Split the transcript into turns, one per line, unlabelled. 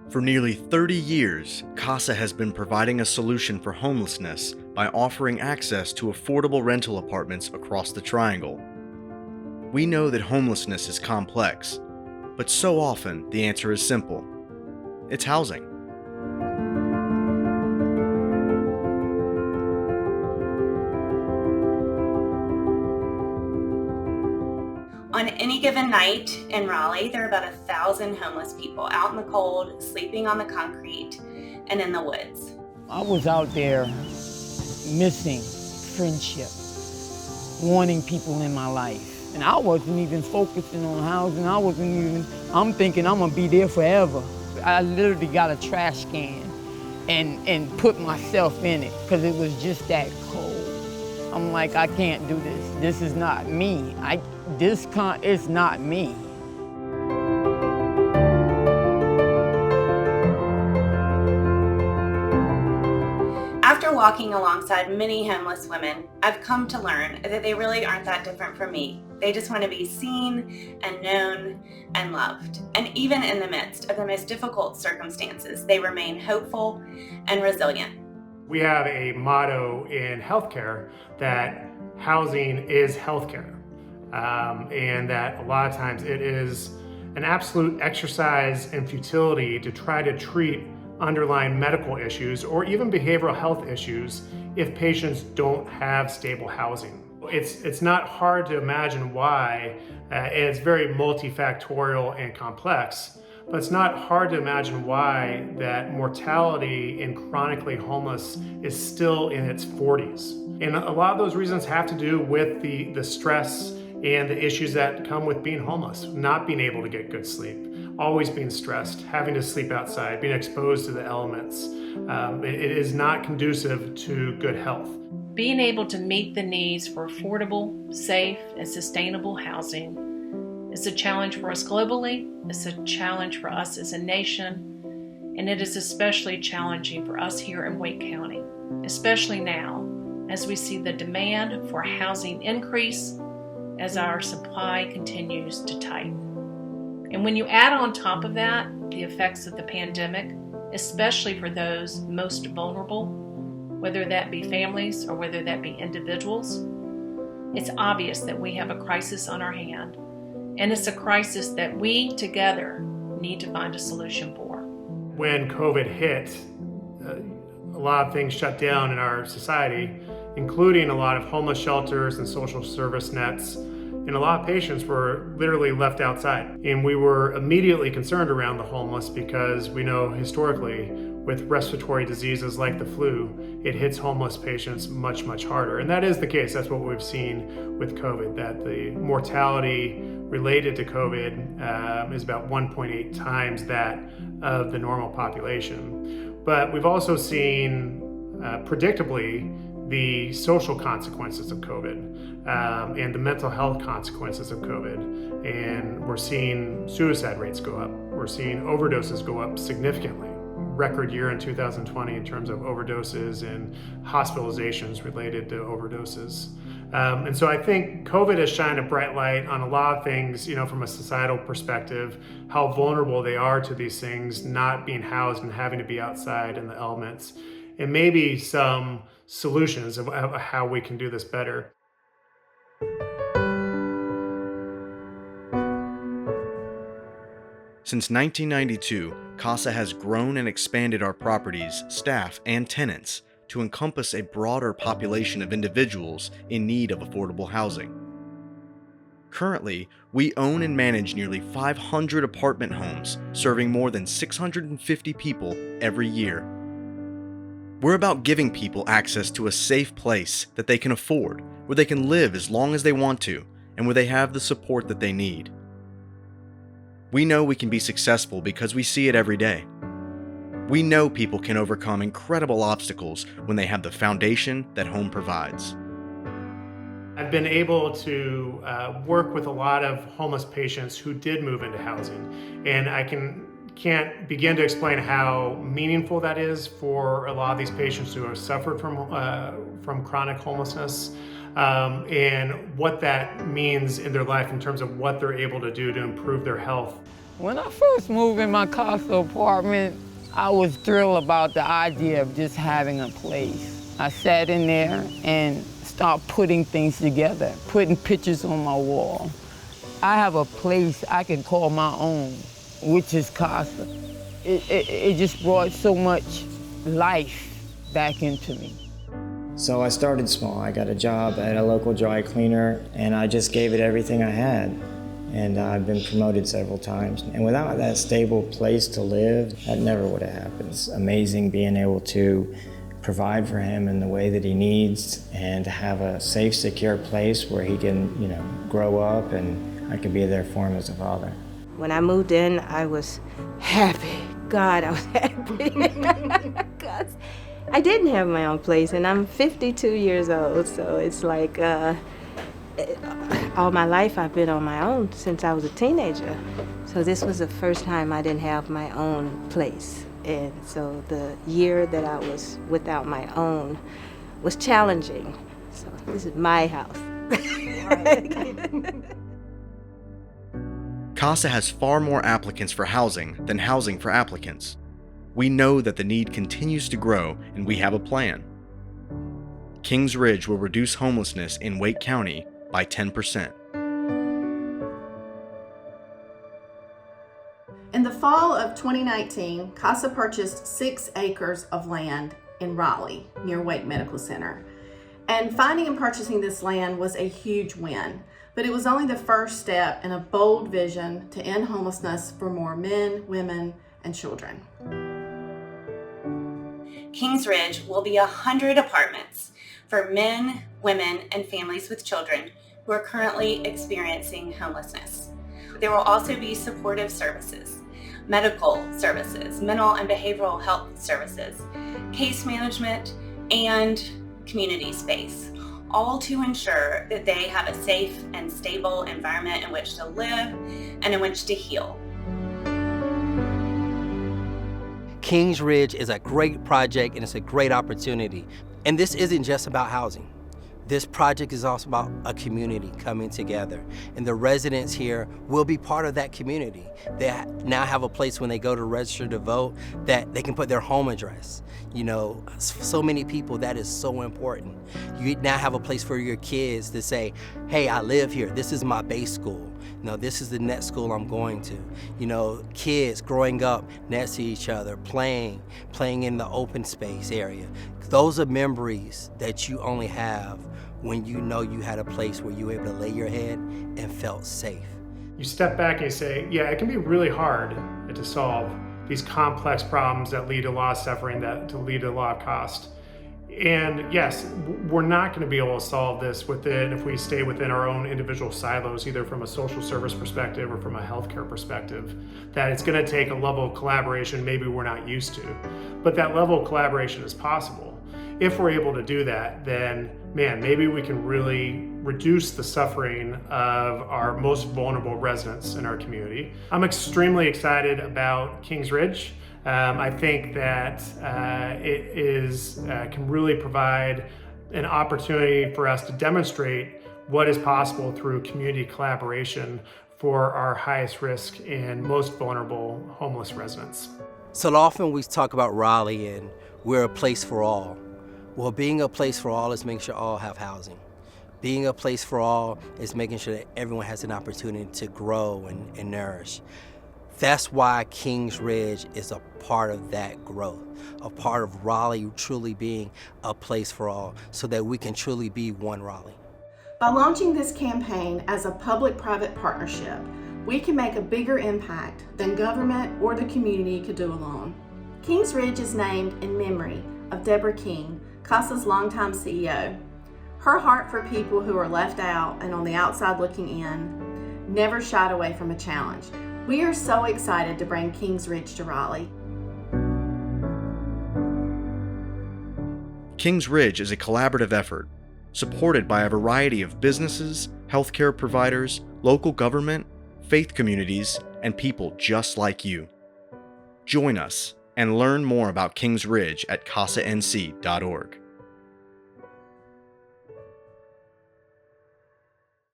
For nearly 30 years, CASA has been providing a solution for homelessness by offering access to affordable rental apartments across the Triangle. We know that homelessness is complex, but so often the answer is simple. It's housing.
On any given night in Raleigh, there are about 1,000 homeless people out in the cold, sleeping on the concrete and in the woods.
I was out there missing friendship, wanting people in my life. And I wasn't even focusing on housing. I'm thinking I'm gonna be there forever. I literally got a trash can and put myself in it because it was just that cold. I'm like, I can't do this. This is not me. It's not me.
After walking alongside many homeless women, I've come to learn that they really aren't that different from me. They just want to be seen and known and loved. And even in the midst of the most difficult circumstances, they remain hopeful and resilient.
We have a motto in healthcare that housing is healthcare, and that a lot of times it is an absolute exercise in futility to try to treat underlying medical issues or even behavioral health issues if patients don't have stable housing. It's not hard to imagine why, and it's very multifactorial and complex, but it's not hard to imagine why that mortality in chronically homeless is still in its 40s. And a lot of those reasons have to do with the stress and the issues that come with being homeless, not being able to get good sleep, always being stressed, having to sleep outside, being exposed to the elements. It is not conducive to good health.
Being able to meet the needs for affordable, safe, and sustainable housing is a challenge for us globally, it's a challenge for us as a nation, and it is especially challenging for us here in Wake County, especially now as we see the demand for housing increase as our supply continues to tighten. And when you add on top of that the effects of the pandemic, especially for those most vulnerable, whether that be families or whether that be individuals, it's obvious that we have a crisis on our hand. And it's a crisis that we together need to find a solution for.
When COVID hit, a lot of things shut down in our society, including a lot of homeless shelters and social service nets. And a lot of patients were literally left outside. And we were immediately concerned around the homeless because we know historically with respiratory diseases like the flu, it hits homeless patients much, much harder. And that is the case. That's what we've seen with COVID, that the mortality related to COVID is about 1.8 times that of the normal population. But we've also seen, predictably, the social consequences of COVID and the mental health consequences of COVID. And we're seeing suicide rates go up. We're seeing overdoses go up significantly. Record year in 2020 in terms of overdoses and hospitalizations related to overdoses. And so I think COVID has shined a bright light on a lot of things, from a societal perspective, how vulnerable they are to these things, not being housed and having to be outside in the elements, and maybe some solutions of how we can do this better.
Since 1992, CASA has grown and expanded our properties, staff, and tenants to encompass a broader population of individuals in need of affordable housing. Currently, we own and manage nearly 500 apartment homes, serving more than 650 people every year. We're about giving people access to a safe place that they can afford, where they can live as long as they want to, and where they have the support that they need. We know we can be successful because we see it every day. We know people can overcome incredible obstacles when they have the foundation that home provides.
I've been able to work with a lot of homeless patients who did move into housing, and I can't begin to explain how meaningful that is for a lot of these patients who have suffered from chronic homelessness, and what that means in their life in terms of what they're able to do to improve their health.
When I first moved in my CASA apartment, I was thrilled about the idea of just having a place. I sat in there and started putting things together, putting pictures on my wall. I have a place I can call my own, which is CASA. It just brought so much life back into me.
So I started small. I got a job at a local dry cleaner, and I just gave it everything I had. And I've been promoted several times. And without that stable place to live, that never would have happened. It's amazing being able to provide for him in the way that he needs and to have a safe, secure place where he can, grow up, and I can be there for him as a father.
When I moved in, I was happy. God, I was happy. Because I didn't have my own place, and I'm 52 years old, so it's like all my life I've been on my own since I was a teenager. So this was the first time I didn't have my own place. And so the year that I was without my own was challenging. So this is my house.
CASA has far more applicants for housing than housing for applicants. We know that the need continues to grow, and we have a plan. Kings Ridge will reduce homelessness in Wake County by 10%.
In the fall of 2019, CASA purchased 6 acres of land in Raleigh, near Wake Medical Center. And finding and purchasing this land was a huge win, but it was only the first step in a bold vision to end homelessness for more men, women, and children.
Kings Ridge will be 100 apartments for men, women, and families with children who are currently experiencing homelessness. There will also be supportive services, medical services, mental and behavioral health services, case management, and community space, all to ensure that they have a safe and stable environment in which to live and in which to heal.
Kings Ridge is a great project, and it's a great opportunity. And this isn't just about housing. This project is also about a community coming together. And the residents here will be part of that community. They now have a place when they go to register to vote that they can put their home address. So many people, that is so important. You now have a place for your kids to say, hey, I live here. This is my base school. This is the next school I'm going to. Kids growing up next to each other, playing in the open space area. Those are memories that you only have when you know you had a place where you were able to lay your head and felt safe.
You step back and you say, yeah, it can be really hard to solve these complex problems that lead to a lot of suffering, that to lead to a lot of cost. And yes, we're not going to be able to solve this if we stay within our own individual silos, either from a social service perspective or from a healthcare perspective. That it's going to take a level of collaboration maybe we're not used to. But that level of collaboration is possible. If we're able to do that, then maybe we can really reduce the suffering of our most vulnerable residents in our community. I'm extremely excited about Kings Ridge. I think that it can really provide an opportunity for us to demonstrate what is possible through community collaboration for our highest risk and most vulnerable homeless residents.
So often we talk about Raleigh and we're a place for all. Well, being a place for all is making sure all have housing. Being a place for all is making sure that everyone has an opportunity to grow and nourish. That's why Kings Ridge is a part of that growth, a part of Raleigh truly being a place for all, so that we can truly be one Raleigh.
By launching this campaign as a public-private partnership, we can make a bigger impact than government or the community could do alone. Kings Ridge is named in memory of Deborah King, CASA's longtime CEO. Her heart for people who are left out and on the outside looking in never shied away from a challenge. We are so excited to bring Kings Ridge to Raleigh.
Kings Ridge is a collaborative effort, supported by a variety of businesses, healthcare providers, local government, faith communities, and people just like you. Join us and learn more about Kings Ridge at casanc.org.